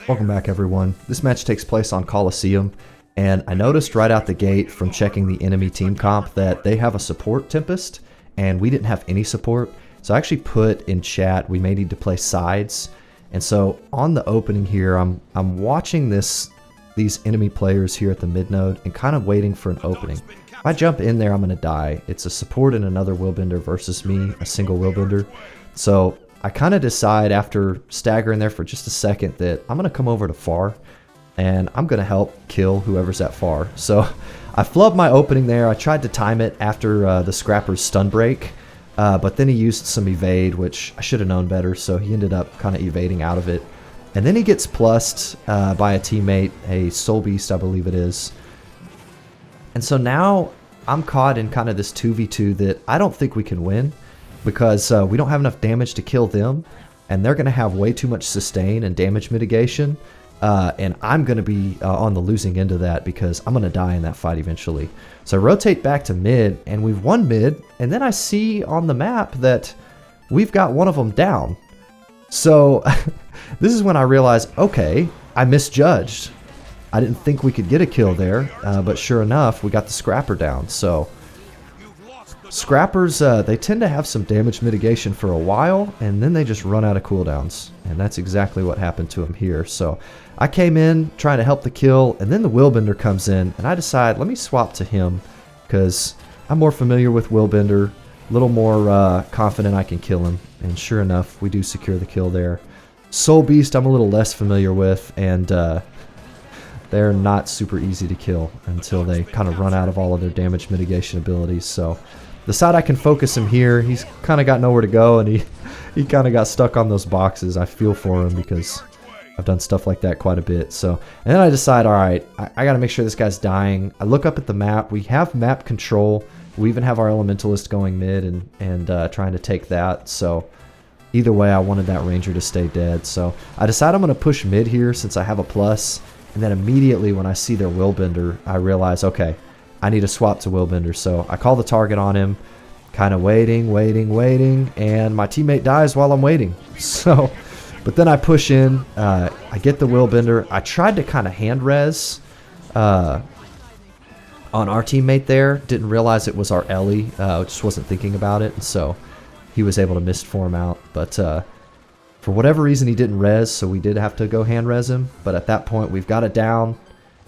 Welcome back, everyone. This match takes place on Coliseum, and I noticed right out the gate from checking the enemy team comp that they have a support Tempest, and we didn't have any support. So I actually put in chat we may need to play sides. And so on the opening here, I'm watching these enemy players here at the mid node and kind of waiting for an opening. If I jump in there, I'm going to die. It's a support and another Willbender versus me, a single Willbender. So I kind of decide after staggering there for just a second that I'm going to come over to far and I'm going to help kill whoever's at far. So I flubbed my opening there. I tried to time it after the Scrapper's stun break, but then he used some evade, which I should have known better, so he ended up kind of evading out of it. And then he gets plussed by a teammate, a Soul Beast I believe it is. And so now I'm caught in kind of this 2v2 that I don't think we can win, because we don't have enough damage to kill them, and they're going to have way too much sustain and damage mitigation, and I'm going to be on the losing end of that because I'm going to die in that fight eventually. So I rotate back to mid, and we've won mid, and then I see on the map that we've got one of them down. So this is when I realize, okay, I misjudged. I didn't think we could get a kill there, but sure enough, we got the Scrapper down. So Scrappers, they tend to have some damage mitigation for a while, and then they just run out of cooldowns. And that's exactly what happened to him here. So I came in trying to help the kill, and then the Willbender comes in, and I decide, let me swap to him, because I'm more familiar with Willbender, a little more confident I can kill him. And sure enough, we do secure the kill there. Soul Beast I'm a little less familiar with, and they're not super easy to kill until they kind of run out of all of their damage mitigation abilities. So decide I can focus him here. He's kind of got nowhere to go, and he kind of got stuck on those boxes. I feel for him because I've done stuff like that quite a bit. So, and then I decide, all right, I got to make sure this guy's dying. I look up at the map. We have map control. We even have our Elementalist going mid and trying to take that. So either way, I wanted that Ranger to stay dead. So I decide I'm going to push mid here since I have a plus. And then immediately when I see their Willbender, I realize, okay, I need to swap to Willbender. So I call the target on him, kind of waiting, and my teammate dies while I'm waiting. So, but then I push in, I get the Willbender. I tried to kind of hand res on our teammate there. Didn't realize it was our Ellie. Just wasn't thinking about it. And so he was able to misform out. But for whatever reason, he didn't res, so we did have to go hand res him. But at that point, we've got it down.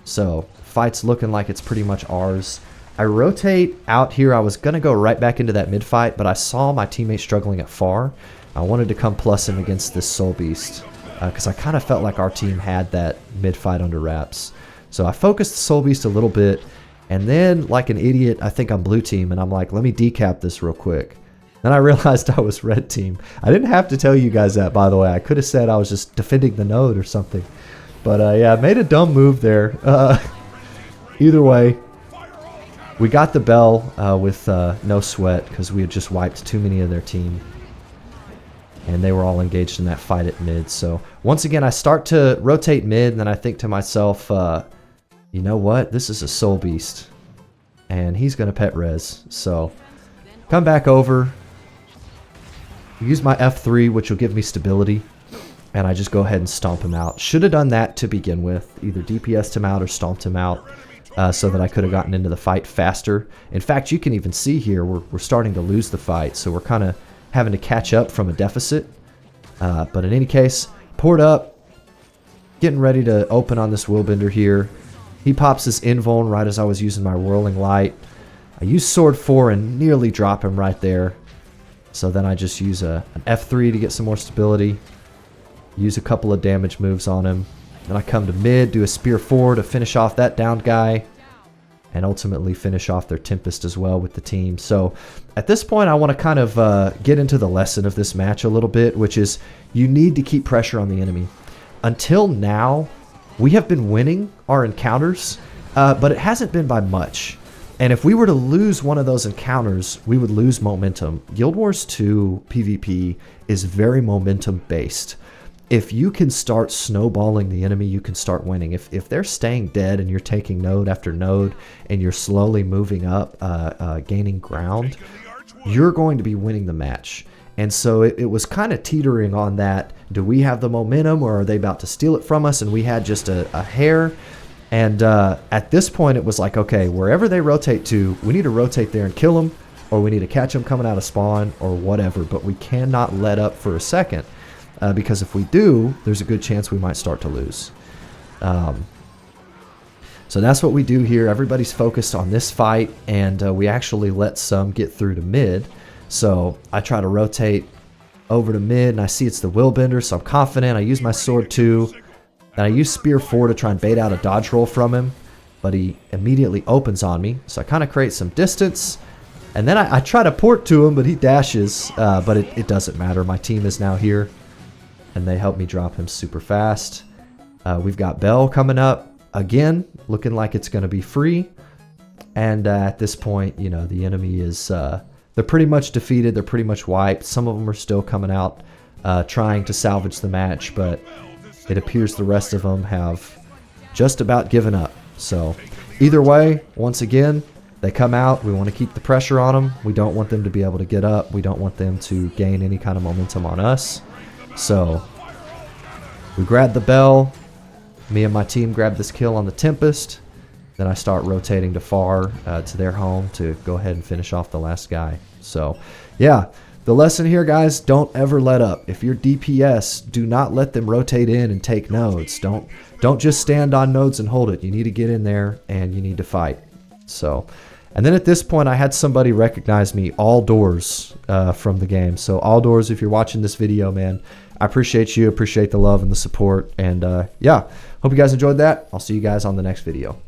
So fight's looking like it's pretty much ours. I rotate out here. I was going to go right back into that mid fight, but I saw my teammate struggling at far. I wanted to come plus him against this Soul Beast because I kind of felt like our team had that mid fight under wraps. So I focused the Soul Beast a little bit, and then like an idiot, I think I'm blue team, and I'm like, let me decap this real quick. Then I realized I was red team. I didn't have to tell you guys that, by the way. I could have said I was just defending the node or something. But yeah, I made a dumb move there. Either way, we got the bell with no sweat because we had just wiped too many of their team. And they were all engaged in that fight at mid. So once again, I start to rotate mid, and then I think to myself, you know what? This is a Soul Beast. And he's going to pet res. So come back over. Use my F3, which will give me stability. And I just go ahead and stomp him out. Should have done that to begin with. Either DPS'd him out or stomped him out so that I could have gotten into the fight faster. In fact, you can even see here we're starting to lose the fight. So we're kind of having to catch up from a deficit. But in any case, poured up. Getting ready to open on this Willbender here. He pops his invuln right as I was using my Whirling Light. I use Sword 4 and nearly drop him right there. So then I just use an F3 to get some more stability. Use a couple of damage moves on him. Then I come to mid, do a Spear 4 to finish off that downed guy. And ultimately finish off their Tempest as well with the team. So at this point I want to kind of get into the lesson of this match a little bit, which is you need to keep pressure on the enemy. Until now, we have been winning our encounters, but it hasn't been by much. And if we were to lose one of those encounters, we would lose momentum. Guild Wars 2 PvP is very momentum based. If you can start snowballing the enemy, you can start winning. If they're staying dead and you're taking node after node and you're slowly moving up, gaining ground, you're going to be winning the match. And so it was kind of teetering on that. Do we have the momentum, or are they about to steal it from us? And we had just a hair. And at this point, it was like, okay, wherever they rotate to, we need to rotate there and kill them, or we need to catch them coming out of spawn, or whatever. But we cannot let up for a second, because if we do, there's a good chance we might start to lose. So that's what we do here. Everybody's focused on this fight, and we actually let some get through to mid. So I try to rotate over to mid, and I see it's the Willbender, so I'm confident. I use my sword 2, and I use spear 4 to try and bait out a dodge roll from him, but he immediately opens on me. So I kind of create some distance, and then I try to port to him, but he dashes, but it doesn't matter. My team is now here, and they help me drop him super fast. We've got Bell coming up again, looking like it's going to be free. And at this point, you know, the enemy is, they're pretty much defeated. They're pretty much wiped. Some of them are still coming out, trying to salvage the match, but it appears the rest of them have just about given up. So either way, once again, they come out. We want to keep the pressure on them. We don't want them to be able to get up. We don't want them to gain any kind of momentum on us. So we grab the Bell. Me and my team grab this kill on the Tempest. Then I start rotating to far to their home to go ahead and finish off the last guy. So yeah, the lesson here, guys, don't ever let up. If you're DPS, do not let them rotate in and take nodes. Don't just stand on nodes and hold it. You need to get in there and you need to fight. So, and then at this point, I had somebody recognize me all doors from the game. So all doors, if you're watching this video, man, I appreciate you, appreciate the love and the support. And yeah, hope you guys enjoyed that. I'll see you guys on the next video.